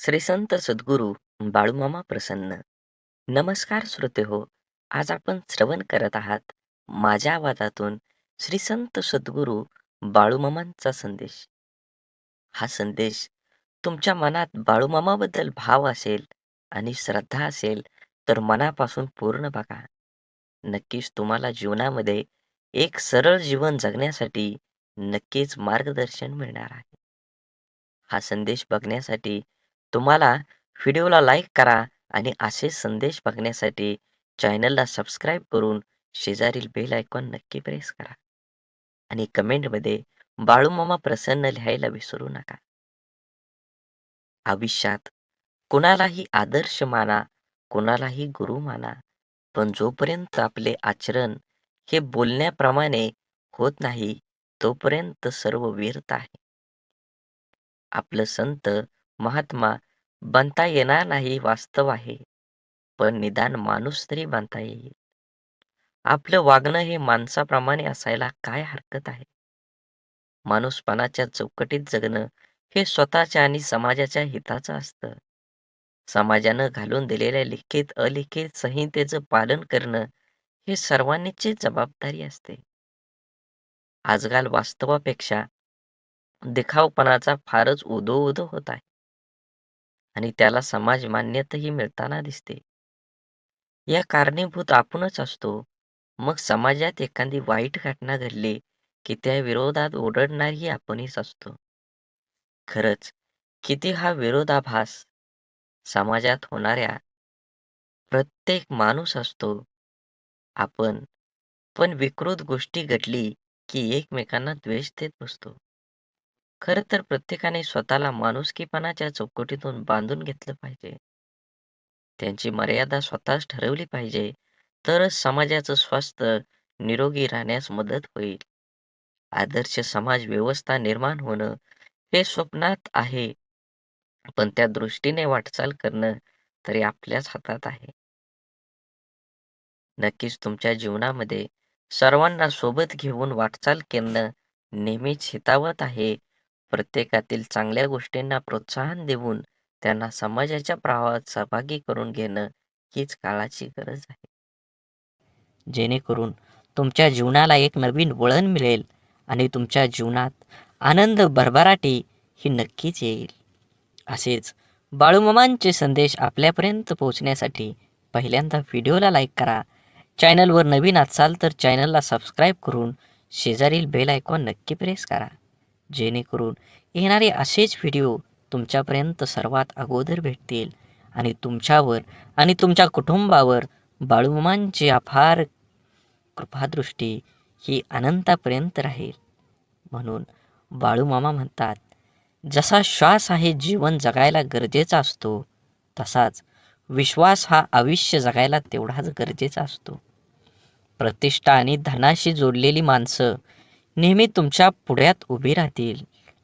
श्री संत सद्गुरू बाळूमामा प्रसन्न. नमस्कार श्रोते हो. आज आपण श्रवण करत आहात माझ्या आवाजातून श्री संत सद्गुरू बाळूमामांचा संदेश. हा संदेश तुमच्या मनात बाळूमामाबद्दल भाव असेल आणि श्रद्धा असेल तर मनापासून पूर्ण बघा. नक्कीच तुम्हाला जीवनामध्ये एक सरळ जीवन जगण्यासाठी नक्कीच मार्गदर्शन मिळणार आहे. हा संदेश बघण्यासाठी तुम्हाला व्हिडिओला लाईक करा आणि असे संदेश बघण्यासाठी चॅनलला सबस्क्राईब करून शेजारील बेल आयकॉन नक्की प्रेस करा आणि कमेंटमध्ये बाळूमामा प्रसन्न लिहायला विसरू नका. आयुष्यात कुणालाही आदर्श माना, कुणालाही गुरु माना, पण जोपर्यंत आपले आचरण हे बोलण्याप्रमाणे होत नाही, तोपर्यंत सर्व व्यर्थ आहे. आपलं संत, महात्मा बनता येणार नाही वास्तव आहे, पण निदान माणूस तरी बनता येईल. आपलं वागणं हे माणसाप्रमाणे असायला काय हरकत आहे? माणूसपणाच्या चौकटीत जगणं हे स्वतःच्या आणि समाजाच्या हिताचं असतं. समाजानं घालून दिलेल्या लिखित-अलिखित संहितेचं पालन करणं हे सर्वांचीच जबाबदारी असते. आजकाल वास्तवापेक्षा दिखावपणाचा फारच उदो-उदो होत आहे आणि त्याला समाज मान्यताही मिळताना दिसते. या कारणीभूत आपणच असतो. मग समाजात एखादी वाईट घटना घडली, की त्या विरोधात ओरडणारही आपणच असतो. खरंच किती हा विरोधाभास समाजात होणाऱ्या प्रत्येक माणूस असतो. आपण पण विकृत गोष्टी घडली, की एकमेकांना द्वेष देत बसतो. खरं तर प्रत्येकाने स्वतःला माणुसकीपणाच्या चौकटीतून बांधून घेतलं पाहिजे. त्यांची मर्यादा स्वतःच ठरवली पाहिजे, तरच समाजाचं स्वास्थ्य निरोगी राहण्यास मदत होईल. आदर्श समाज व्यवस्था निर्माण होणं हे स्वप्नात आहे, पण त्या दृष्टीने वाटचाल करणं तरी आपल्याच हातात आहे. नक्कीच तुमच्या जीवनामध्ये सर्वांना सोबत घेऊन वाटचाल करणं नेहमीच हितावत आहे. प्रत्येकातील चांगल्या गोष्टींना प्रोत्साहन देऊन त्यांना समाजाच्या प्रवाहात सहभागी करून घेणं हीच काळाची गरज आहे. जेणेकरून तुमच्या जीवनाला एक नवीन वळण मिळेल आणि तुमच्या जीवनात आनंद भरभराटी ही नक्कीच येईल. असेच बाळूमामांचे संदेश आपल्यापर्यंत पोहोचण्यासाठी पहिल्यांदा व्हिडिओला लाईक करा. चॅनलवर नवीन असाल तर चॅनलला सबस्क्राईब करून शेजारील बेल आयकॉन नक्की प्रेस करा. जेणेकरून येणारे असेच व्हिडिओ तुमच्यापर्यंत सर्वात अगोदर भेटतील आणि तुमच्यावर आणि तुमच्या कुटुंबावर बाळूमामांची अपार कृपादृष्टी ही अनंतापर्यंत राहील. म्हणून बाळूमामा म्हणतात, जसा श्वास आहे जीवन जगायला गरजेचा असतो, तसाच विश्वास हा आयुष्य जगायला तेवढाच गरजेचा असतो. प्रतिष्ठा आणि धनाशी जोडलेली माणसं नेहमी तुमच्या पुढ्यात उभी राहतील,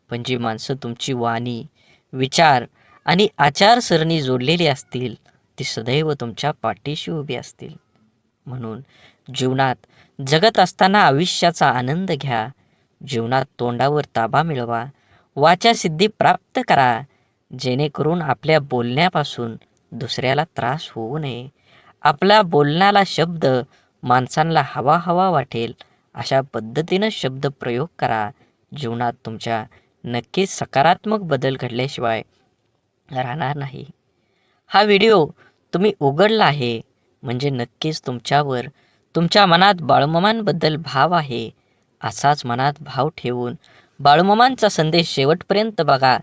पण जी माणसं तुमची वाणी, विचार आणि आचारसरणी जोडलेली असतील, ती सदैव तुमच्या पाठीशी उभी असतील. म्हणून जीवनात जगत असताना आयुष्याचा आनंद घ्या. जीवनात तोंडावर ताबा मिळवा, वाचासिद्धी प्राप्त करा, जेणेकरून आपल्या बोलण्यापासून दुसऱ्याला त्रास होऊ नये. आपला बोलण्याला शब्द माणसांना हवा हवा वाटेल अशा पद्धतीनं शब्द प्रयोग करा. जीवनात तुमच्या नक्कीच सकारात्मक बदल घडल्याशिवाय राहणार नाही. हा व्हिडिओ तुम्ही उघडला आहे म्हणजे नक्कीच तुमच्यावर तुमच्या मनात बाळूमामांबद्दल भाव आहे. असाच मनात भाव ठेवून बाळूमामांचा संदेश शेवटपर्यंत बघा.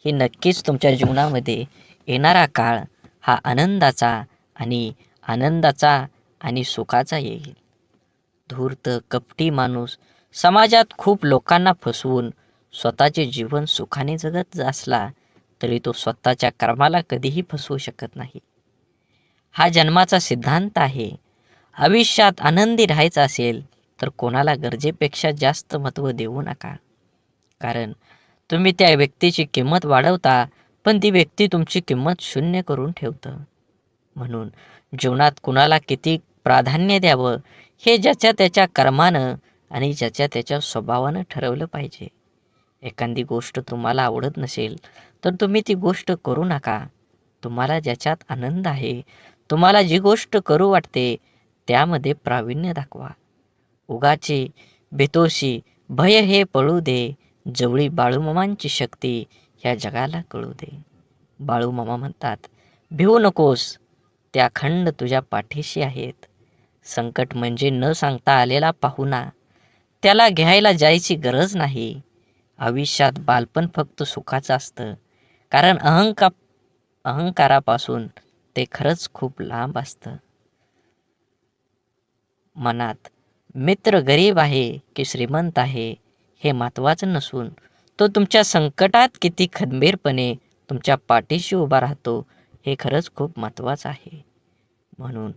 हे नक्कीच तुमच्या जीवनामध्ये येणारा काळ हा आनंदाचा आणि सुखाचा येईल. धूर्त कपटी माणूस समाजात खूप लोकांना फसवून स्वतःचे जीवन सुखाने जगत असला तरी तो स्वतःच्या कर्माला कधीही फसवू शकत नाही. हा जन्माचा सिद्धांत आहे. आयुष्यात आनंदी राहायचं असेल तर कोणाला गरजेपेक्षा जास्त महत्त्व देऊ नका. कारण तुम्ही त्या व्यक्तीची किंमत वाढवता, पण ती व्यक्ती तुमची किंमत शून्य करून ठेवतं. म्हणून जीवनात कुणाला किती प्राधान्य द्यावं हे ज्याच्या त्याच्या कर्मानं आणि ज्याच्या त्याच्या स्वभावानं ठरवलं पाहिजे. एखादी गोष्ट तुम्हाला आवडत नसेल तर तुम्ही ती गोष्ट करू नका. तुम्हाला ज्याच्यात आनंद आहे, तुम्हाला जी गोष्ट करू वाटते, त्यामध्ये प्रावीण्य दाखवा. उगाची बेतोशी भय हे पळू दे, जवळी बाळूमामांची शक्ती ह्या जगाला कळू दे. बाळूमामा म्हणतात, भिवू नकोस, त्या अखंड तुझ्या पाठीशी आहेत. संकट म्हणजे न सांगता आलेला पाहुणा, त्याला घ्यायला जायची गरज नाही. आयुष्यात बालपण फक्त सुखाचं असतं, कारण अहंकारापासून ते खरंच खूप लांब असतं. मनात मित्र गरीब आहे की श्रीमंत आहे हे महत्त्वाचं नसून, तो तुमच्या संकटात किती खंबीरपणे तुमच्या पाठीशी उभा राहतो हे खरंच खूप महत्त्वाचं आहे. म्हणून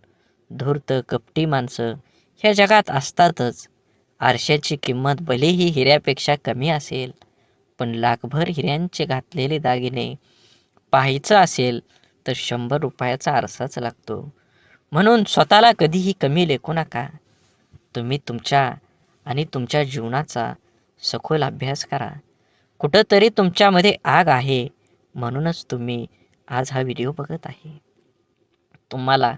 धूर्त कपटी माणसं ह्या जगात असतातच. आरशाची किंमत भलेही हिऱ्यापेक्षा कमी असेल, पण लाखभर हिऱ्यांचे घातलेले दागिने पाहायचं असेल तर 100 रुपयाचा आरसाच लागतो. म्हणून स्वतःला कधीही कमी लेखू नका. तुम्ही तुमच्या आणि तुमच्या जीवनाचा सखोल अभ्यास करा. कुठंतरी तुमच्यामध्ये आग आहे, म्हणूनच तुम्ही आज हा व्हिडिओ बघत आहे. तुम्हाला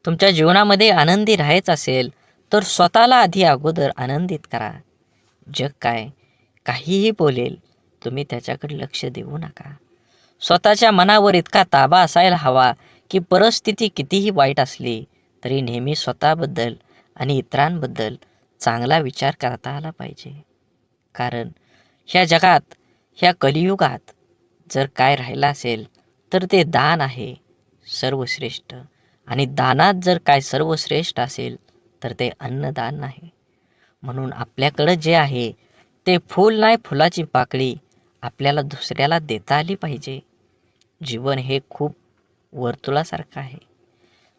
तुमच्या जीवनामध्ये आनंदी राहायचं असेल तर स्वतःला आधी अगोदर आनंदित करा. जग काहीही बोलेल, तुम्ही त्याच्याकडे लक्ष देऊ नका. स्वतःच्या मनावर इतका ताबा असायला हवा की परिस्थिती कितीही वाईट असली तरी नेहमी स्वतःबद्दल आणि इतरांबद्दल चांगला विचार करता आला पाहिजे. कारण ह्या जगात, ह्या कलियुगात जर काय राहिलं असेल तर ते दान आहे सर्वश्रेष्ठ. आणि दानात जर काय सर्वश्रेष्ठ असेल तर ते अन्नदान आहे. म्हणून आपल्याकडं जे आहे ते फूल नाही, फुलाची पाकळी आपल्याला दुसऱ्याला देता आली पाहिजे. जीवन हे खूप वर्तुळासारखं आहे.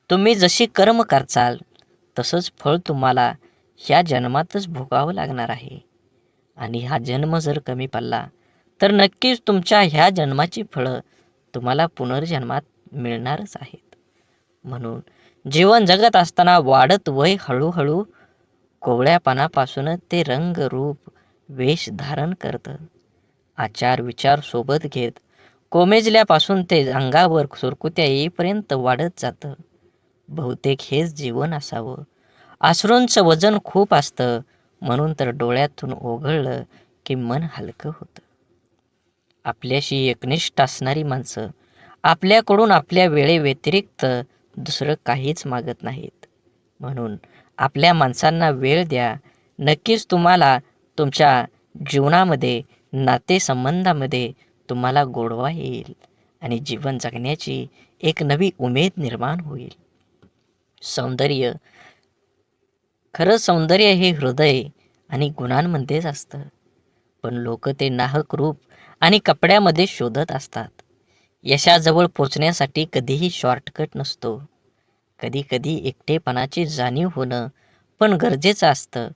तुम्ही जशी कर्म करचाल तसंच फळ तुम्हाला ह्या जन्मातच भोगावं लागणार आहे. आणि हा जन्म जर कमी पडला तर नक्कीच तुमच्या ह्या जन्माची फळं तुम्हाला पुनर्जन्मात मिळणारच आहेत. म्हणून जीवन जगत असताना वाढत वय हळूहळू कोवळ्यापणापासून ते रंग रूप वेश धारण करतं. आचार विचार सोबत घेत कोमेजल्यापासून ते अंगावर सुरकुत्या येईपर्यंत वाढत जातं. बहुतेक हेच जीवन असावं. अश्रूंचं वजन खूप असतं, म्हणून तर डोळ्यातून ओघळलं की मन हलकं होतं. आपल्याशी एकनिष्ठ असणारी माणसं आपल्याकडून आपल्या वेळेव्यतिरिक्त दुसरं काहीच मागत नाहीत. म्हणून आपल्या माणसांना वेळ द्या. नक्कीच तुम्हाला तुमच्या जीवनामध्ये, नातेसंबंधामध्ये तुम्हाला गोडवा येईल आणि जीवन जगण्याची एक नवी उमेद निर्माण होईल. सौंदर्य, खरं सौंदर्य हे हृदय आणि गुणांमध्येच असतं. पण लोक ते नाहक रूप आणि कपड्यामध्ये शोधत असतात. यशाजवळ पोचण्यासाठी कधीही शॉर्टकट नसतो. कधी कधी एकटेपणाची जाणीव होणं पण गरजेचं असतं.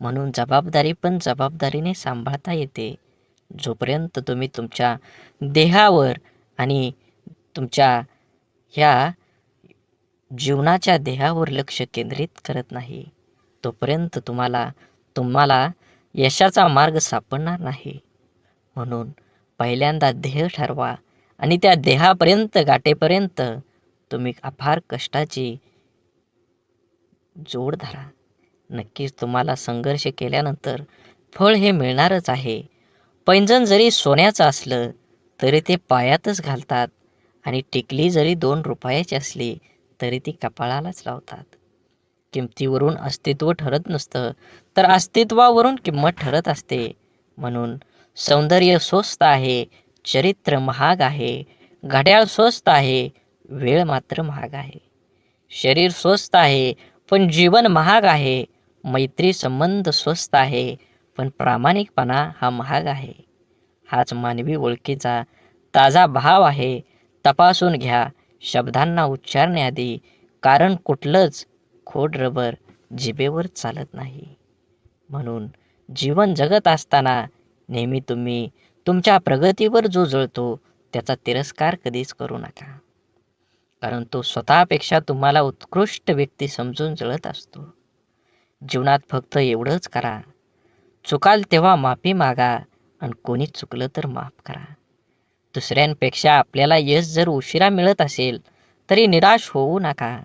म्हणून जबाबदारी पण जबाबदारीने सांभाळता येते. जोपर्यंत तुम्ही तुमच्या देहावर आणि तुमच्या ह्या जीवनाच्या देहावर लक्ष केंद्रित करत नाही, तोपर्यंत तुम्हाला यशाचा मार्ग सापडणार नाही. म्हणून पहिल्यांदा ध्येय ठरवा आणि त्या देहापर्यंत गाठेपर्यंत तुम्ही अपार कष्टाची जोड धरा. नक्कीच तुम्हाला संघर्ष केल्यानंतर फळ हे मिळणारच आहे. पैंजण जरी सोन्याचं असलं तरी ते पायातच घालतात आणि टिकली जरी 2 रुपयाची असली तरी ती कपाळालाच लावतात. किमतीवरून अस्तित्व ठरत नसतं, तर अस्तित्वावरून किंमत ठरत असते. म्हणून सौंदर्य स्वस्त आहे, चरित्र महाग आहे, घड्याळ स्वस्त आहे, वेळ मात्र महाग आहे. शरीर स्वस्त आहे पण जीवन महाग आहे. मैत्री संबंध स्वस्त आहे पण प्रामाणिकपणा हा महाग आहे. हाच मानवी ओळखीचा ताजा भाव आहे. तपासून घ्या शब्दांना उच्चारण्याआधी, कारण कुठलंच खोड रबर जिभेवर चालत नाही. म्हणून जीवन जगत असताना नेहमी तुम्ही तुमच्या प्रगतीवर जो जळतो त्याचा तिरस्कार कधीच करू नका. कारण तो स्वतःपेक्षा तुम्हाला उत्कृष्ट व्यक्ती समजून जळत असतो. जीवनात फक्त एवढंच करा, चुकाल तेव्हा माफी मागा आणि कोणी चुकलं तर माफ करा. दुसऱ्यांपेक्षा आपल्याला यश जर उशिरा मिळत असेल तरी निराश होऊ नका.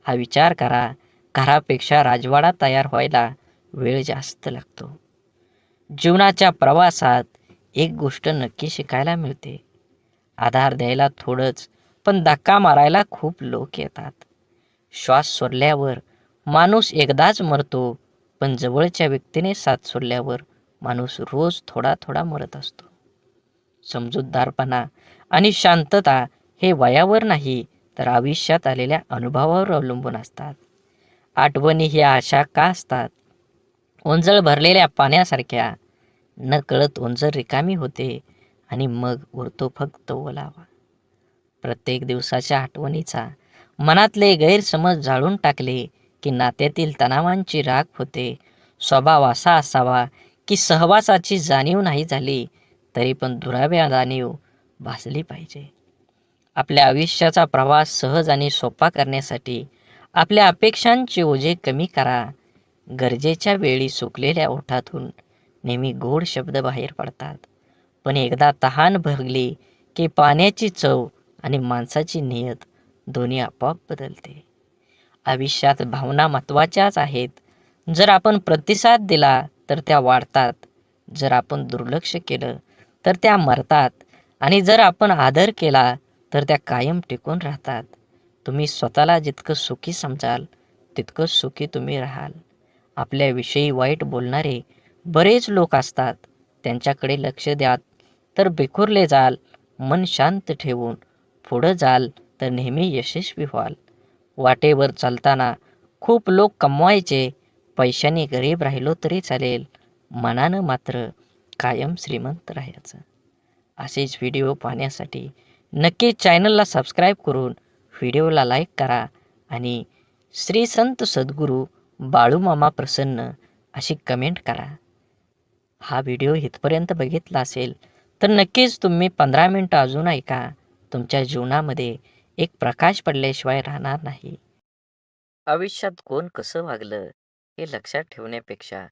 हा विचार करा, घरापेक्षा राजवाडा तयार व्हायला वेळ जास्त लागतो. जीवनाच्या प्रवासात एक गोष्ट नक्की शिकायला मिळते. आधार द्यायला थोडंच, पण धक्का मारायला खूप लोक येतात. श्वास सोडल्यावर माणूस एकदाच मरतो, पण जवळच्या व्यक्तीने साथ सोडल्यावर माणूस रोज थोडा थोडा मरत असतो. समजूतदारपणा आणि शांतता हे वयावर नाही, तर आयुष्यात आलेल्या अनुभवावर अवलंबून असतात. आठवणी ह्या अशा का असतात? ओंजळ भरलेल्या पाण्यासारख्या. नकळत ओंजळ रिकामी होते आणि मग उरतो फक्त ओलावा. प्रत्येक दिवसाच्या आठवणीचा मनातले गैरसमज जाळून टाकले की नात्यातील तणावांची राख होते. स्वभाव असा असावा की सहवासाची जाणीव नाही झाली तरी पण दुराव्या जाणीव भासली पाहिजे. आपल्या आयुष्याचा प्रवास सहज आणि सोपा करण्यासाठी आपल्या अपेक्षांचे ओझे कमी करा. गरजेच्या वेळी सुकलेल्या ओठातून नेहमी गोड शब्द बाहेर पडतात, पण एकदा तहान भरली की पाण्याची चव आणि माणसाची नियत दोन्ही आपोआप बदलते. आयुष्यात भावना महत्त्वाच्याच आहेत. जर आपण प्रतिसाद दिला तर त्या वाढतात, जर आपण दुर्लक्ष केलं तर त्या मरतात आणि जर आपण आदर केला तर त्या कायम टिकून राहतात. तुम्ही स्वतःला जितकं सुखी समजाल तितकं सुखी तुम्ही राहाल. आपल्याविषयी वाईट बोलणारे बरेच लोक असतात, त्यांच्याकडे लक्ष द्या तर बिखुरले जाल. मन शांत ठेवून पुढं जाल तर नेहमी यशस्वी व्हाल. वाटेवर चालताना खूप लोक कमवायचे, पैशाने गरीब राहिलो तरी चालेल, मनानं मात्र कायम श्रीमंत राहायचं. असेच व्हिडिओ पाहण्यासाठी नक्की चॅनलला सबस्क्राईब करून व्हिडिओला लाईक करा आणि श्री संत सद्गुरू बाळूमामा प्रसन्न अशी कमेंट करा. हा व्हिडिओ इथपर्यंत बघितला असेल तर नक्कीच तुम्ही 15 मिनिटं अजून ऐका. तुमच्या जीवनामध्ये एक प्रकाश पडल्याशिवाय राहणार नाही. आयुष्यात कोण कसं वागलं हे लक्षात ठेवण्यापेक्षा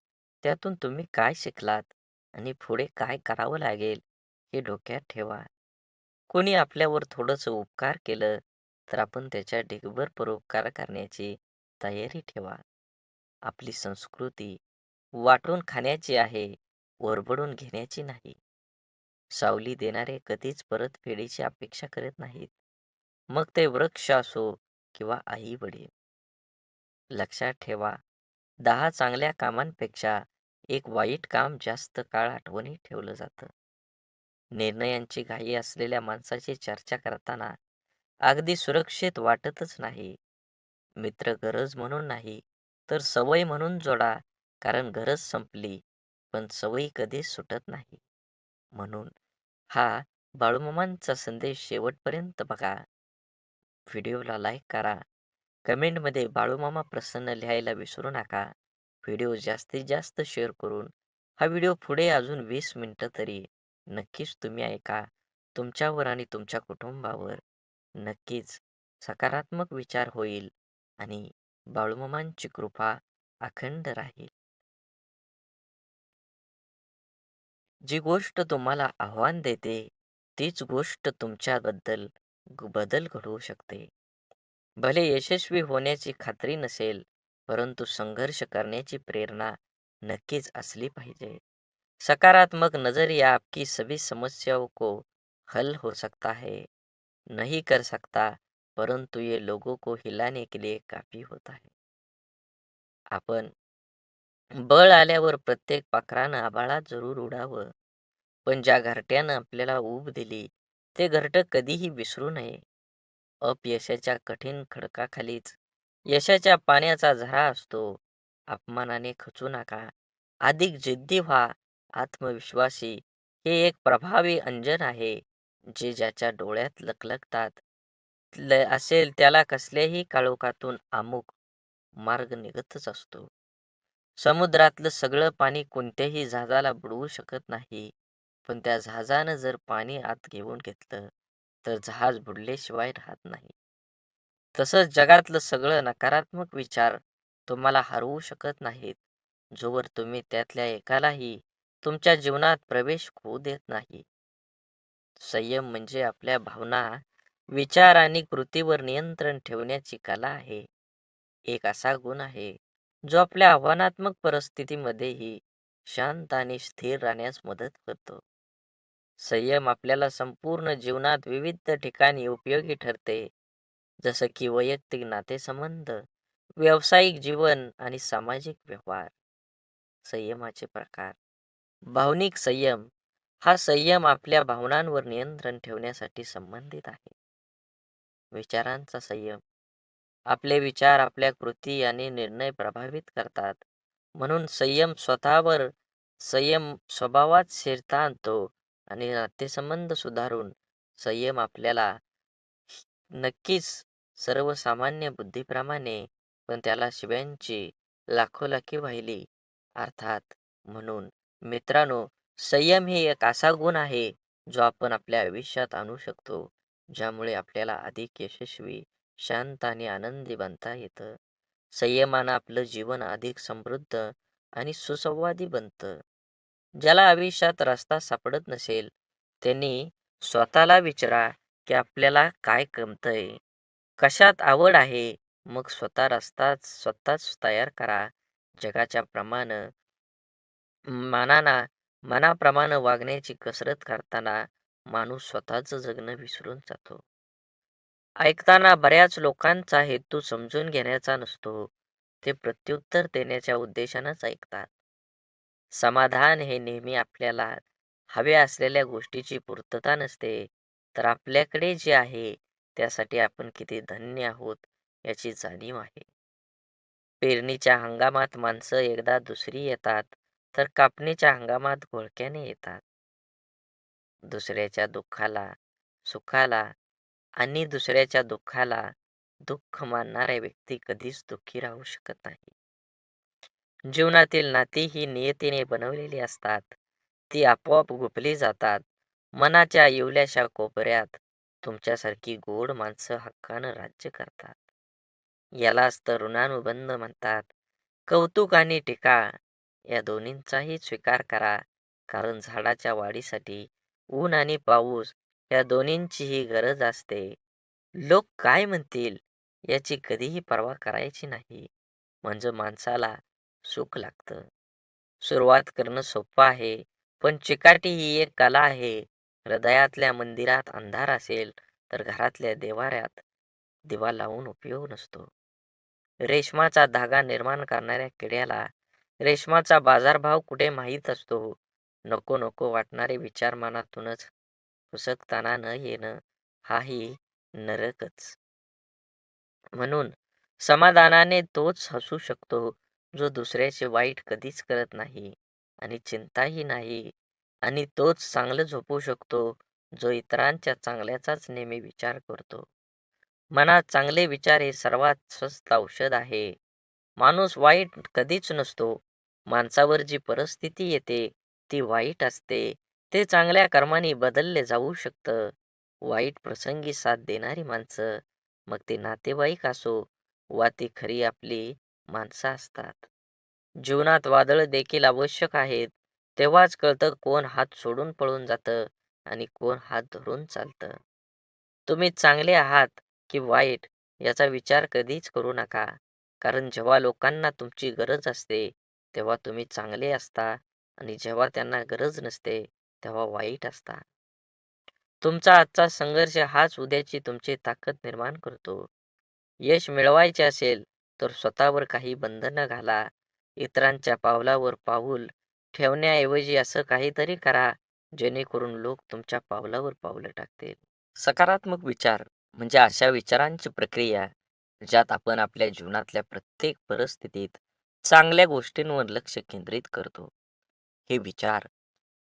त्यातून तुम्ही काय शिकलात आणि पुढे काय करावं लागेल हे डोक्यात ठेवा. कोणी आपल्यावर थोडंसं उपकार केलं तर आपण त्याच्या ढिगभर परोपकार करण्याची तयारी ठेवा. आपली संस्कृती वाटून खाण्याची आहे, ओरबडून घेण्याची नाही. सावली देणारे कधीच परतफेडीची अपेक्षा करत नाहीत, मग ते वृक्ष असो किंवा आई वडील. लक्षात ठेवा, 10 चांगल्या कामांपेक्षा एक वाईट काम जास्त काळ आठवणीत ठेवलं जातं. निर्णयांची घाई असलेल्या माणसाची चर्चा करताना अगदी सुरक्षित वाटतच नाही. मित्र गरज म्हणून नाही, तर सवय म्हणून जोडा, कारण गरज संपली पण सवयी कधीच सुटत नाही. म्हणून हा बाळूमामांचा संदेश शेवटपर्यंत बघा. व्हिडिओला लाईक करा. कमेंटमध्ये बाळूमामा प्रसन्न लिहायला विसरू नका. व्हिडिओ जास्तीत जास्त शेअर करून हा व्हिडिओ पुढे अजून 20 मिनिटं तरी नक्कीच तुम्ही ऐका. तुमच्यावर आणि तुमच्या कुटुंबावर नक्कीच सकारात्मक विचार होईल आणि बाळूमामांची कृपा अखंड राहील. जी गोष्ट तुम्हाला आव्हान देते, तीच गोष्ट तुमच्याबद्दल बदल घडवू शकते. भले यशस्वी होण्याची खात्री नसेल, परंतु संघर्ष करण्याची प्रेरणा नक्कीच असली पाहिजे. सकारात्मक नजरिया आपकी सभी समस्याओं को हल हो सकता है, नहीं कर सकता, परंतु ये लोगों को हिलाने के लिए काफी होता है. आपण बळ आल्यावर प्रत्येक पाखरानं आभाळात जरूर उडावं, पण ज्या घरट्यानं आपल्याला ऊब दिली, ते घरटं कधीही विसरू नये. अपयशाच्या कठीण खडकाखालीच यशाच्या पाण्याचा झरा असतो. अपमानाने खचू नका. अधिक जिद्दी व्हा. आत्मविश्वासी हे एक प्रभावी अंजन आहे, जे ज्याच्या डोळ्यात लखलखतात असेल त्याला कसल्याही काळोखातून अमुक मार्ग निघतच असतो. समुद्रातलं सगळं पाणी कोणत्याही जहाजाला बुडवू शकत नाही, पण त्या जहाजानं जर पाणी आत घेऊन घेतलं तर जहाज बुडल्याशिवाय राहत नाही. तसंच जगातलं सगळं नकारात्मक विचार तुम्हाला हरवू शकत नाहीत, जोवर तुम्ही त्यातल्या एकालाही तुमच्या जीवनात प्रवेश होऊ देत नाही. संयम म्हणजे आपल्या भावना, विचार आणि कृतीवर नियंत्रण ठेवण्याची कला आहे. एक असा गुण आहे जो आपल्या आव्हानात्मक परिस्थितीमध्येही शांत आणि स्थिर राहण्यास मदत करतो. संयम आपल्याला संपूर्ण जीवनात विविध ठिकाणी उपयोगी ठरते, जसं की वैयक्तिक नातेसंबंध, व्यावसायिक जीवन आणि सामाजिक व्यवहार. संयमाचे प्रकार. भावनिक संयम. हा संयम आपल्या भावनांवर नियंत्रण ठेवण्यासाठी संबंधित आहे. विचारांचा संयम. आपले विचार आपल्या कृती आणि निर्णय प्रभावित करतात. म्हणून संयम स्वभावात स्थिरता आणतो आणि नातेसंबंध सुधारून संयम आपल्याला नक्कीच सर्वसामान्य बुद्धीप्रमाणे, पण त्याला शिव्यांची लाखोलाखी वाहिली. अर्थात म्हणून मित्रांनो, संयम ही एक असा गुण आहे जो आपण आपल्या आयुष्यात आणू शकतो, ज्यामुळे आपल्याला अधिक यशस्वी, शांत आणि आनंदी बनता येतं. संयमानं आपलं जीवन अधिक समृद्ध आणि सुसंवादी बनतं. ज्याला आयुष्यात रस्ता सापडत नसेल, त्यांनी स्वतःला विचारा की आपल्याला काय जमतंय? कशात आवड आहे? मग स्वतःच तयार करा. जगाच्या मनाना मनाप्रमाणे वागण्याची कसरत करताना माणूस स्वतःचं जगणं विसरून जातो. ऐकताना बऱ्याच लोकांचा हेतू समजून घेण्याचा नसतो. ते प्रत्युत्तर देण्याच्या उद्देशानंच ऐकतात. समाधान हे नेहमी आपल्याला हव्या असलेल्या गोष्टीची पूर्तता नसते, तर आपल्याकडे जे आहे त्यासाठी आपण किती धन्य आहोत याची जाणीव आहे. पेरणीच्या हंगामात माणसं एकदा दुसरी येतात, तर कापणीच्या हंगामात घोळक्याने येतात. दुसऱ्याच्या दुःखाला, सुखाला आणि दुसऱ्याच्या दुःखाला दुःख मानणारा व्यक्ती कधीच दुःखी राहू शकत नाही. जीवनातील नाती ही नियतीने बनवलेली असतात. ती आपोआप गुंफली जातात. मनाच्या इवल्याशा कोपऱ्यात तुमच्यासारखी गोड माणसं हक्कानं राज्य करतात. यालाच तर ऋणानुबंध म्हणतात. कौतुक आणि टीका या दोन्हींचाही स्वीकार करा, कारण झाडाच्या वाढीसाठी ऊन आणि पाऊस या दोन्हींचीही गरज असते. लोक काय म्हणतील याची कधीही पर्वा करायची नाही, म्हणजे माणसाला सुख लागतं. सुरुवात करणं सोपं आहे, पण चिकाटी ही एक कला आहे. हृदयातल्या मंदिरात अंधार असेल, तर घरातल्या देव्हाऱ्यात दिवा लावून उपयोग नसतो. रेशमाचा धागा निर्माण करणाऱ्या किड्याला रेशमाचा बाजारभाव कुठे माहीत असतो. नको नको वाटणारे विचार मनातूनच पुसकताना न येणं हाही नरकच. म्हणून समाधानाने तोच हसू शकतो जो दुसऱ्याचे वाईट कधीच करत नाही आणि चिंताही नाही, आणि तोच चांगलं झोपू शकतो जो इतरांच्या चांगल्याचाच नेहमी विचार करतो. मनात चांगले विचार हे सर्वात स्वस्त औषध आहे. माणूस वाईट कधीच नसतो. माणसावर जी परिस्थिती येते ती वाईट असते. ते चांगल्या कर्माने बदलले जाऊ शकतं. वाईट प्रसंगी साथ देणारी माणसं, मग ते नातेवाईक असो वा ती खरी आपली माणसं असतात. जीवनात वादळ देखील आवश्यक आहेत. तेव्हाच कळतं कोण हात सोडून पळून जातं आणि कोण हात धरून चालतं. तुम्ही चांगले आहात की वाईट याचा विचार कधीच करू नका. कारण जेव्हा लोकांना तुमची गरज असते, तेव्हा तुम्ही चांगले असता, आणि जेव्हा त्यांना गरज नसते, तेव्हा वाईट असता. तुमचा आजचा संघर्ष हाच उद्याची तुमची ताकद निर्माण करतो. यश मिळवायचे असेल तर स्वतःवर काही बंधनं घाला. इतरांच्या पावलावर पाऊल ठेवण्याऐवजी असं काहीतरी करा, जेणेकरून लोक तुमच्या पावलावर पावलं टाकतील. सकारात्मक विचार म्हणजे अशा विचारांची प्रक्रिया ज्यात आपण आपल्या जीवनातल्या प्रत्येक परिस्थितीत चांगल्या गोष्टींवर लक्ष केंद्रित करतो. हे विचार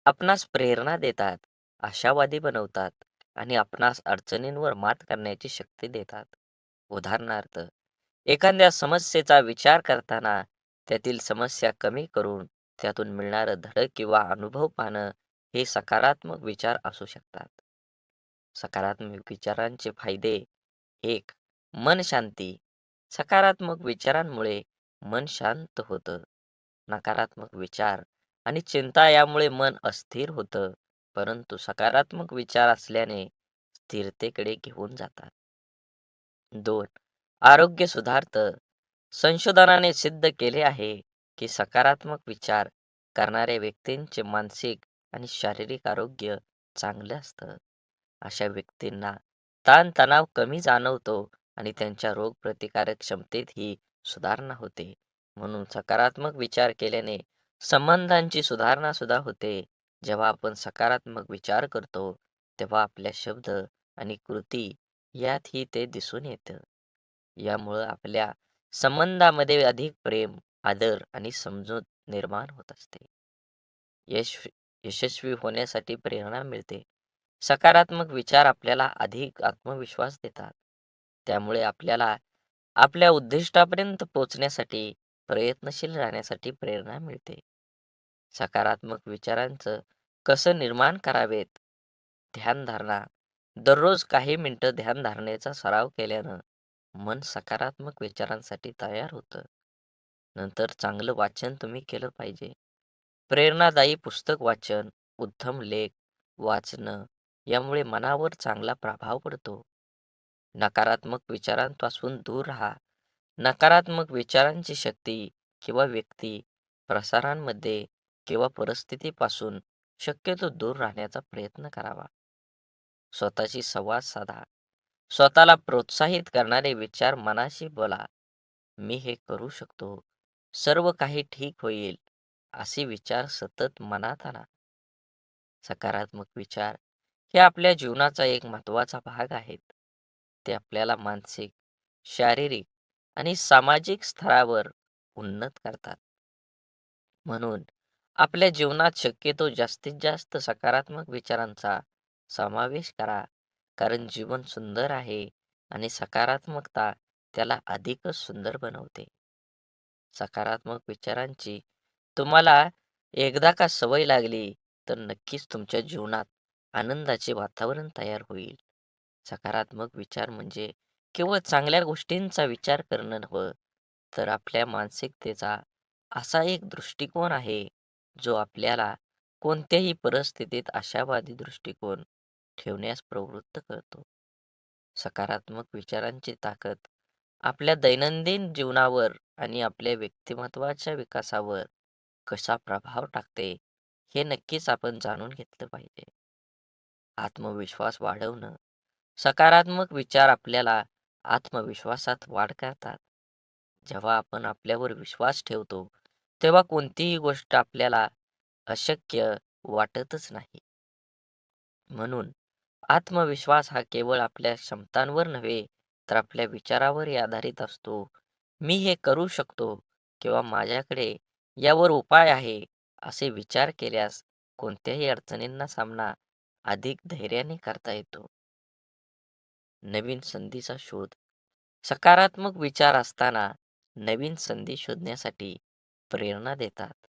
आपणास प्रेरणा देतात, आशावादी बनवतात आणि आपणास अडचणींवर मात करण्याची शक्ती देतात. उदाहरणार्थ, एखाद्या समस्येचा विचार करताना त्यातील समस्या कमी करून त्यातून मिळणारं धडक किंवा अनुभव पाहणं हे सकारात्मक विचार असू शकतात. सकारात्मक विचारांचे फायदे. 1. मन शांती. सकारात्मक विचारांमुळे मन शांत होतं. नकारात्मक विचार आणि चिंता यामुळे मन अस्थिर होतं. परंतु सकारात्मक विचार असल्याने स्थिरतेकडे घेऊन जातात. 2. आरोग्य सुधारतं. संशोधनाने सिद्ध केले आहे की सकारात्मक विचार करणाऱ्या व्यक्तींचे मानसिक आणि शारीरिक आरोग्य चांगलं असतं. अशा व्यक्तींना ताणतणाव कमी जाणवतो आणि त्यांच्या रोगप्रतिकारक क्षमतेतही सुधारणा होते. म्हणून सकारात्मक विचार केल्याने संबंधांची सुधारणा सुद्धा होते. जेव्हा आपण सकारात्मक विचार करतो, तेव्हा आपल्या शब्द आणि कृती यातही ते दिसून येतं. यामुळं आपल्या संबंधामध्ये अधिक प्रेम, आदर आणि समजूत निर्माण होत असते. यश यशस्वी होण्यासाठी प्रेरणा मिळते. सकारात्मक विचार आपल्याला अधिक आत्मविश्वास देतात. त्यामुळे आपल्याला आपल्या उद्दिष्टापर्यंत पोहोचण्यासाठी प्रयत्नशील राहण्यासाठी प्रेरणा मिळते. सकारात्मक विचारांचं कसं निर्माण करावेत? ध्यानधारणा. दररोज काही मिनिटं ध्यानधारणेचा सराव केल्यानं मन सकारात्मक विचारांसाठी तयार होतं. नंतर चांगलं वाचन तुम्ही केलं पाहिजे. प्रेरणादायी पुस्तक वाचन, उत्तम लेख वाचणं यामुळे मनावर चांगला प्रभाव पडतो. नकारात्मक विचारांपासून दूर राहा. नकारात्मक विचारांची शक्ती किंवा व्यक्ती, प्रसारांमध्ये किंवा परिस्थितीपासून शक्यतो दूर राहण्याचा प्रयत्न करावा. स्वतःशी संवाद साधा. स्वतःला प्रोत्साहित करणारे विचार मनाशी बोला. मी हे करू शकतो. सर्व काही ठीक होईल. असे विचार सतत मनात आणा. सकारात्मक विचार हे आपल्या जीवनाचा एक महत्त्वाचा भाग आहेत. ते आपल्याला मानसिक, शारीरिक आणि सामाजिक स्तरावर उन्नत करतात. म्हणून आपल्या जीवनात शक्यतो जास्तीत जास्त सकारात्मक विचारांचा समावेश करा. कारण जीवन सुंदर आहे आणि सकारात्मकता त्याला अधिकच सुंदर बनवते. सकारात्मक विचारांची तुम्हाला एकदा का सवय लागली, तर नक्कीच तुमच्या जीवनात आनंदाचे वातावरण तयार होईल. सकारात्मक विचार म्हणजे केवळ चांगल्या गोष्टींचा विचार करणं नव्हे, तर आपल्या मानसिकतेचा असा एक दृष्टिकोन आहे, जो आपल्याला कोणत्याही परिस्थितीत आशावादी दृष्टिकोन ठेवण्यास प्रवृत्त करतो. सकारात्मक विचारांची ताकद आपल्या दैनंदिन जीवनावर आणि आपल्या व्यक्तिमत्त्वाच्या विकासावर कसा प्रभाव टाकते, हे नक्कीच आपण जाणून घेतलं पाहिजे. आत्मविश्वास वाढवणं. सकारात्मक विचार आपल्याला आत्मविश्वासात वाढ करतात. जेव्हा आपण आपल्यावर विश्वास ठेवतो, तेव्हा कोणतीही गोष्ट आपल्याला अशक्य वाटतच नाही. म्हणून आत्मविश्वास हा केवळ आपल्या क्षमतांवर नव्हे, तर आपल्या विचारावरही आधारित असतो. मी हे करू शकतो किंवा माझ्याकडे यावर उपाय आहे, असे विचार केल्यास कोणत्याही अडचणींना सामना अधिक धैर्याने करता येतो. नवीन संधीचा शोध. सकारात्मक विचार असताना नवीन संधी शोधण्यासाठी प्रेरणा देतात.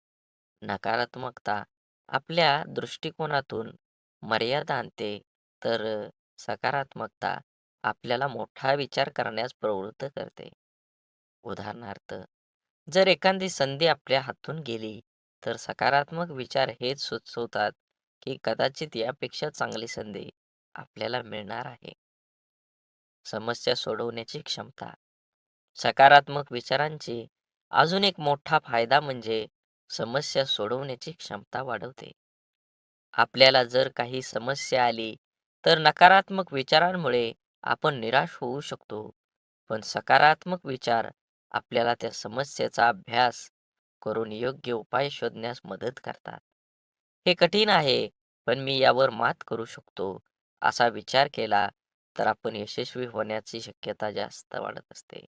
नकारात्मकता आपल्या दृष्टिकोनातून मर्यादा आणते, तर सकारात्मकता आपल्याला मोठा विचार करण्यास प्रवृत्त करते. उदाहरणार्थ, जर एखादी संधी आपल्या हातून गेली, तर सकारात्मक विचार हेच सुचवतात की कदाचित यापेक्षा चांगली संधी आपल्याला मिळणार आहे. समस्या सोडवण्याची क्षमता. सकारात्मक विचारांची अजून एक मोठा फायदा म्हणजे समस्या सोडवण्याची क्षमता वाढवते. आपल्याला जर काही समस्या आली, तर नकारात्मक विचारांमुळे आपण निराश होऊ शकतो. पण सकारात्मक विचार आपल्याला त्या समस्येचा अभ्यास करून योग्य उपाय शोधण्यास मदत करतात. हे कठीण आहे, पण मी यावर मात करू शकतो, असा विचार केला तर आपण यशस्वी होण्याची शक्यता जास्त वाढत असते.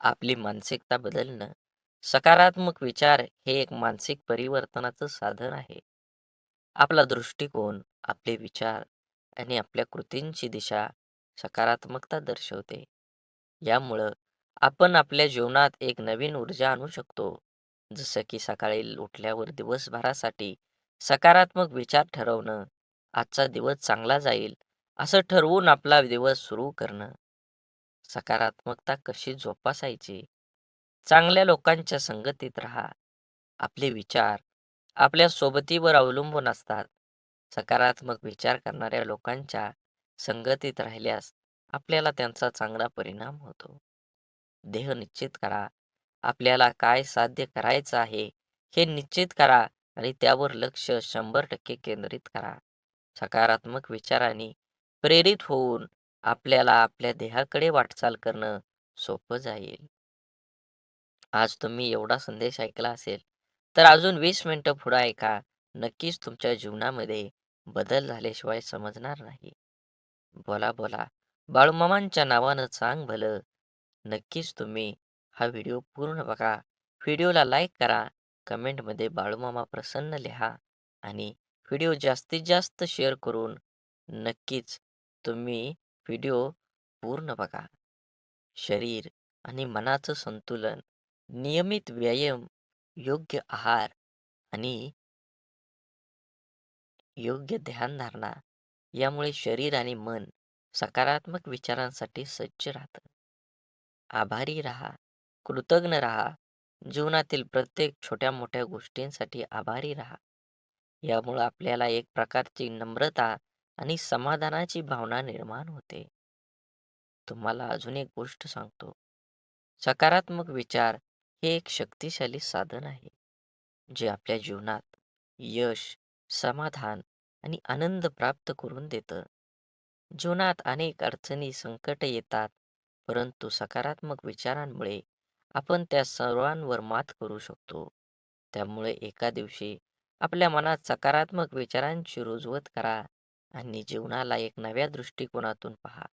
आपली मानसिकता बदलणं. सकारात्मक विचार हे एक मानसिक परिवर्तनाचं साधन आहे. आपला दृष्टिकोन, आपले विचार आणि आपल्या कृतींची दिशा सकारात्मकता दर्शवते. यामुळं आपण आपल्या जीवनात एक नवीन ऊर्जा आणू शकतो. जसं की सकाळी उठल्यावर दिवसभरासाठी सकारात्मक विचार ठरवणं, आजचा दिवस चांगला जाईल असं ठरवून आपला दिवस सुरू करणं. सकारात्मकता कशी जोपासायची? चांगल्या लोकांच्या संगतीत राहा. आपले विचार आपल्या सोबतीवर अवलंबून असतात. सकारात्मक विचार करणाऱ्या लोकांच्या संगतीत राहिल्यास आपल्याला त्यांचा चांगला परिणाम होतो. ध्येय निश्चित करा. आपल्याला काय साध्य करायचं आहे हे निश्चित करा आणि त्यावर लक्ष 100% केंद्रित करा. सकारात्मक विचारांनी प्रेरित होऊन आपल्याला आपल्या ध्येयाकडे वाटचाल करणं सोपं जाईल. आज तुम्ही एवढा संदेश ऐकला असेल, तर अजून 20 मिनिटं पुढे ऐका. नक्कीच तुमच्या जीवनामध्ये बदल झाल्याशिवाय समजणार नाही. बोला बोला बाळूमामांच्या नावानं सांग भलं. नक्कीच तुम्ही हा व्हिडिओ पूर्ण बघा. व्हिडिओला लाईक करा. कमेंटमध्ये बाळूमामा प्रसन्न लिहा आणि व्हिडिओ जास्तीत जास्त शेअर करून नक्कीच तुम्ही व्हिडिओ पूर्ण बघा. शरीर आणि मनाचं संतुलन, नियमित व्यायाम, योग्य आहार आणि योग्य ध्यानधारणा यामुळे शरीर आणि मन सकारात्मक विचारांसाठी सज्ज राहतं. आभारी राहा, कृतज्ञ राहा. जीवनातील प्रत्येक छोट्या-मोठ्या गोष्टींसाठी आभारी राहा. यामुळे आपल्याला एक प्रकारची नम्रता आणि समाधानाची भावना निर्माण होते. तुम्हाला अजून एक गोष्ट सांगतो. सकारात्मक विचार हे एक शक्तिशाली साधन आहे, जे आपल्या जीवनात यश, समाधान आणि आनंद प्राप्त करून देतं. जीवनात अनेक अडचणी, संकट येतात, परंतु सकारात्मक विचारांमुळे आपण त्या सर्वांवर मात करू शकतो. त्यामुळे एका दिवशी आपल्या मनात सकारात्मक विचारांची रुजवत करा आणि जीवनाला एक नव्या दृष्टिकोनातून पहा.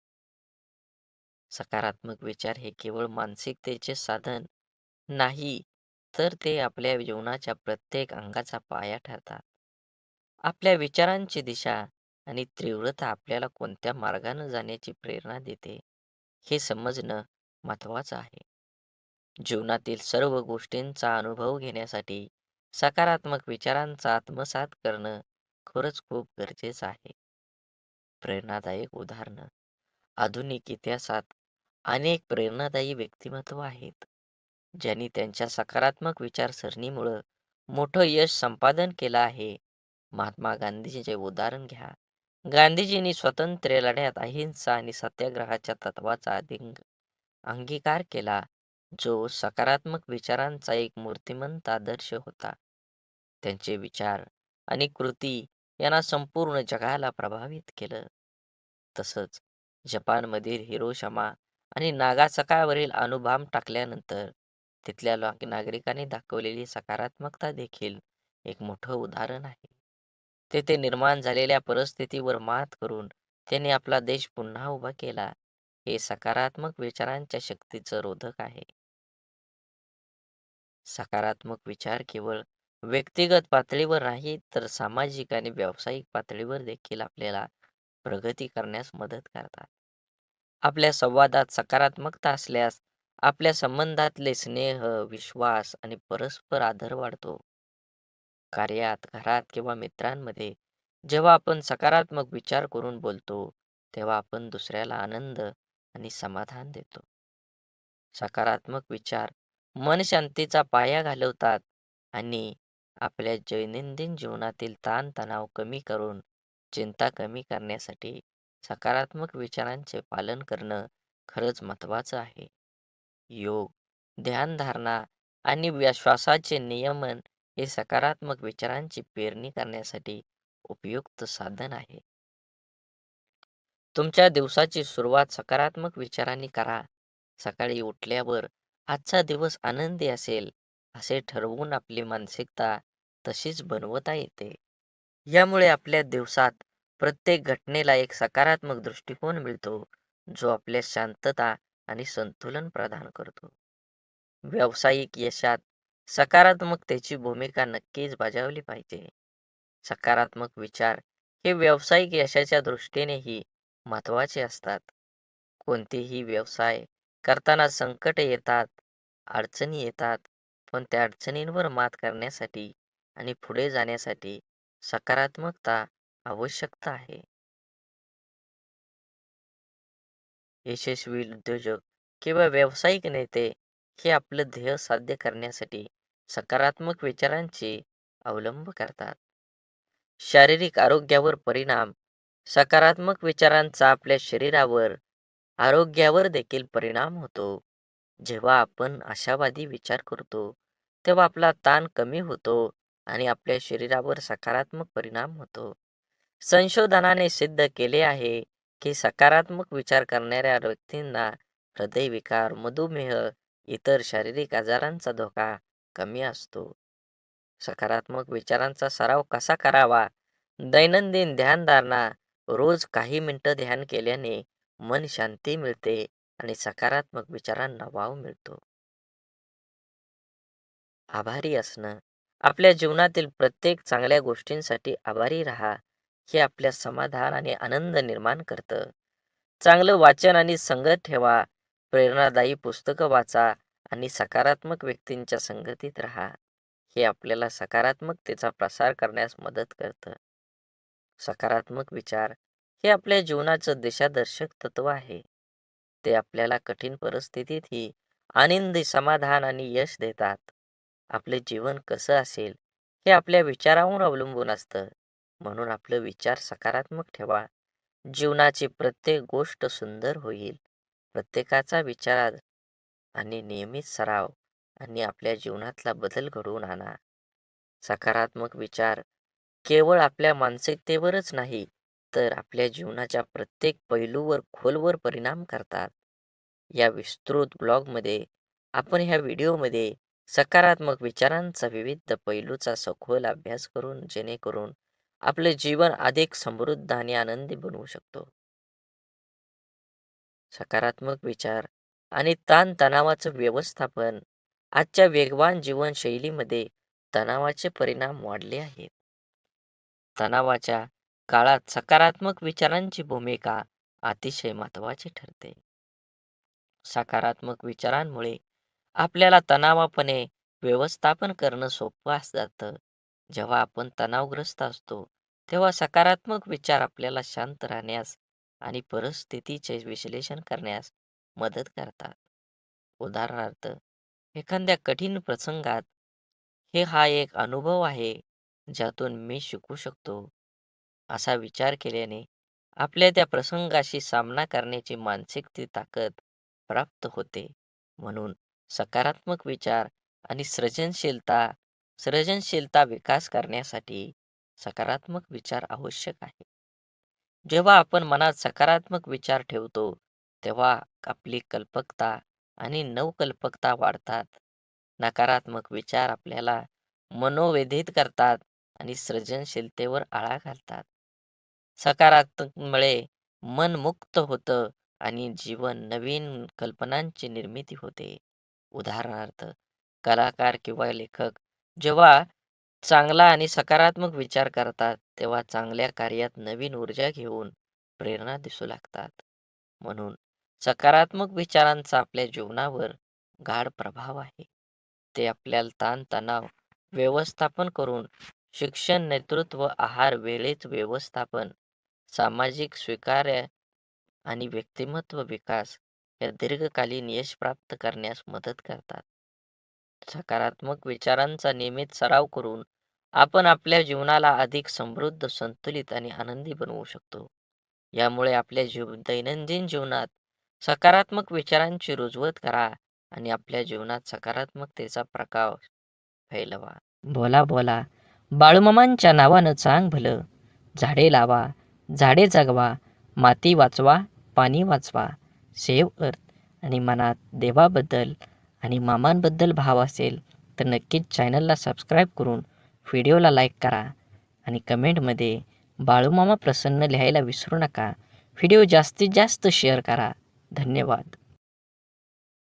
सकारात्मक विचार हे केवळ मानसिकतेचे साधन नाही, तर ते आपल्या जीवनाच्या प्रत्येक अंगाचा पाया ठरतात. आपल्या विचारांची दिशा आणि तीव्रता आपल्याला कोणत्या मार्गाने जाण्याची प्रेरणा देते, हे समजणं महत्त्वाचं आहे. जीवनातील सर्व गोष्टींचा अनुभव घेण्यासाठी सकारात्मक विचारांचा आत्मसात करणं खरंच खूप गरजेचं आहे. प्रेरणादायक उदाहरणं आधुनिक इतिहासात अनेक प्रेरणादायी व्यक्तिमत्व आहेत, ज्यांनी त्यांच्या सकारात्मक विचारसरणीमुळं मोठं यश संपादन केलं आहे. महात्मा गांधीजींचे उदाहरण घ्या. गांधीजींनी स्वातंत्र्य लढ्यात अहिंसा आणि सत्याग्रहाच्या तत्वाचा अंगीकार केला, जो सकारात्मक विचारांचा एक मूर्तिमंत आदर्श होता. त्यांचे विचार आणि कृती यांना संपूर्ण जगाला प्रभावित केलं. तसंच जपानमधील हिरोशिमा आणि नागासाकावरील अणुबॉम्ब टाकल्यानंतर तिथल्या नागरिकांनी दाखवलेली सकारात्मकता देखील एक मोठं उदाहरण आहे. तेथे निर्माण झालेल्या परिस्थितीवर मात करून त्यांनी आपला देश पुन्हा उभा केला. हे सकारात्मक विचारांच्या शक्तीचं रोधक आहे. सकारात्मक विचार केवळ व्यक्तिगत पातळीवर नाही, तर सामाजिक आणि व्यावसायिक पातळीवर देखील आपल्याला प्रगती करण्यास मदत करतात. आपल्या संवादात सकारात्मकता असल्यास आपल्या संबंधातले स्नेह, विश्वास आणि परस्पर आदर वाढतो. कार्यात, घरात किंवा मित्रांमध्ये जेव्हा आपण सकारात्मक विचार करून बोलतो, तेव्हा आपण दुसऱ्याला आनंद आणि समाधान देतो. सकारात्मक विचार मनशांतीचा पाया घालवतात आणि आपल्या दैनंदिन जीवनातील ताणतणाव कमी करून चिंता कमी करण्यासाठी सकारात्मक विचारांचे पालन करणं खरंच महत्त्वाचं आहे. योग, ध्यानधारणा आणि श्वासाचे नियमन हे सकारात्मक विचारांची पेरणी करण्यासाठी उपयुक्त साधन आहे. तुमच्या दिवसाची सुरुवात सकारात्मक विचारांनी करा. सकाळी उठल्यावर आजचा दिवस आनंदी असेल, असे ठरवून आपली मानसिकता तशीच बनवता येते. यामुळे आपल्या दिवसात प्रत्येक घटनेला एक सकारात्मक दृष्टिकोन मिळतो, जो आपल्या शांतता आणि संतुलन प्रदान करतो. व्यावसायिक यशात सकारात्मकतेची भूमिका नक्कीच बजावली पाहिजे. सकारात्मक विचार हे व्यावसायिक यशाच्या दृष्टीनेही महत्त्वाचे असतात. कोणतेही व्यवसाय करताना संकट येतात, अडचणी येतात, पण त्या अडचणींवर मात करण्यासाठी आणि पुढे जाण्यासाठी सकारात्मकता आवश्यकता आहे. यशस्वी उद्योजक किंवा व्यावसायिक नेते हे आपलं ध्येय साध्य करण्यासाठी सकारात्मक विचारांचे अवलंब करतात. शारीरिक आरोग्यावर परिणाम. सकारात्मक विचारांचा आपल्या शरीरावर, आरोग्यावर देखील परिणाम होतो. जेव्हा आपण आशावादी विचार करतो, तेव्हा आपला ताण कमी होतो आणि आपल्या शरीरावर सकारात्मक परिणाम होतो. संशोधनाने सिद्ध केले आहे की सकारात्मक विचार करणाऱ्या व्यक्तींना हृदयविकार, मधुमेह, इतर शारीरिक आजारांचा धोका कमी असतो. सकारात्मक विचारांचा सराव कसा करावा? दैनंदिन ध्यानधारणा. रोज काही मिनिटं ध्यान केल्याने मन शांती मिळते आणि सकारात्मक विचारांना वाव मिळतो. आभारी असणं. आपल्या जीवनातील प्रत्येक चांगल्या गोष्टींसाठी आभारी राहा. हे आपल्या समाधान आणि आनंद निर्माण करतं. चांगलं वाचन आणि संगत ठेवा. प्रेरणादायी पुस्तकं वाचा आणि सकारात्मक व्यक्तींच्या संगतीत राहा. हे आपल्याला सकारात्मकतेचा प्रसार करण्यास मदत करतं. सकारात्मक विचार हे आपल्या जीवनाचं दिशादर्शक तत्व आहे. ते आपल्याला कठीण परिस्थितीतही आनंदी, समाधान आणि यश देतात. आपले जीवन कसं असेल हे आपल्या विचारांवर अवलंबून असतं. म्हणून आपले विचार सकारात्मक ठेवा. जीवनाची प्रत्येक गोष्ट सुंदर होईल. प्रत्येकाचा विचार आणि नियमित सराव आणि आपल्या जीवनातला बदल घडवून आणा. सकारात्मक विचार केवळ आपल्या मानसिकतेवरच नाही, तर आपल्या जीवनाच्या प्रत्येक पैलूवर खोलवर परिणाम करतात. या विस्तृत ब्लॉगमध्ये आपण ह्या व्हिडिओमध्ये सकारात्मक विचारांचा विविध पैलूचा सखोल अभ्यास करून जेणेकरून आपले जीवन अधिक समृद्ध आणि आनंदी बनवू शकतो. सकारात्मक विचार आणि ताणतणावाचं व्यवस्थापन. आजच्या वेगवान जीवनशैलीमध्ये तणावाचे परिणाम वाढले आहेत. तणावाच्या काळात सकारात्मक विचारांची भूमिका अतिशय महत्त्वाची ठरते. सकारात्मक विचारांमुळे आपल्याला तणावापणे व्यवस्थापन करणं सोपं जातं. जेव्हा आपण तणावग्रस्त असतो, तेव्हा सकारात्मक विचार आपल्याला शांत राहण्यास आणि परिस्थितीचे विश्लेषण करण्यास मदत करतात. उदाहरणार्थ, एखाद्या कठीण प्रसंगात हा एक अनुभव आहे, ज्यातून मी शिकू शकतो, असा विचार केल्याने आपल्या त्या प्रसंगाशी सामना करण्याची मानसिक ताकद प्राप्त होते. म्हणून सकारात्मक विचार आणि सर्जनशीलता विकास करण्यासाठी सकारात्मक विचार आवश्यक आहे. जेव्हा आपण मनात सकारात्मक विचार ठेवतो, तेव्हा आपली कल्पकता आणि नवकल्पकता वाढतात. नकारात्मक विचार आपल्याला मनोव्यथित करतात आणि सृजनशीलतेवर आळा घालतात. सकारात्मकमुळे मन मुक्त होतं आणि जीवन नवीन कल्पनांची निर्मिती होते. उदाहरणार्थ, कलाकार किंवा लेखक जेव्हा चांगला आणि सकारात्मक विचार करतात, तेव्हा चांगल्या कार्यात नवीन ऊर्जा घेऊन प्रेरणा दिसू लागतात. म्हणून सकारात्मक विचारांचा आपल्या जीवनावर गाढ प्रभाव आहे. ते आपल्याला ताणतणाव व्यवस्थापन करून शिक्षण, नेतृत्व, आहार, वेळेचे व्यवस्थापन, सामाजिक स्वीकार्य आणि व्यक्तिमत्व विकास या दीर्घकालीन यश प्राप्त करण्यास मदत करतात. सकारात्मक विचारांचा नियमित सराव करून आपण आपल्या जीवनाला अधिक समृद्ध, संतुलित आणि आनंदी बनवू शकतो. यामुळे आपल्या दैनंदिन जीवनात सकारात्मक विचारांची रुजवत करा आणि आपल्या जीवनात सकारात्मकतेचा प्रकाश फैलवा. बोला बोला, बाळूमामांच्या नावानं चांग भलं. झाडे लावा, झाडे जगवा, माती वाचवा, पाणी वाचवा. सेव्ह अर्थ. आणि मनात देवाबद्दल आणि मामांबद्दल भाव असेल तर नक्कीच चॅनलला सबस्क्राईब करून व्हिडिओला लाईक करा आणि कमेंटमध्ये बाळूमामा प्रसन्न लिहायला विसरू नका. व्हिडिओ जास्तीत जास्त शेअर करा. धन्यवाद.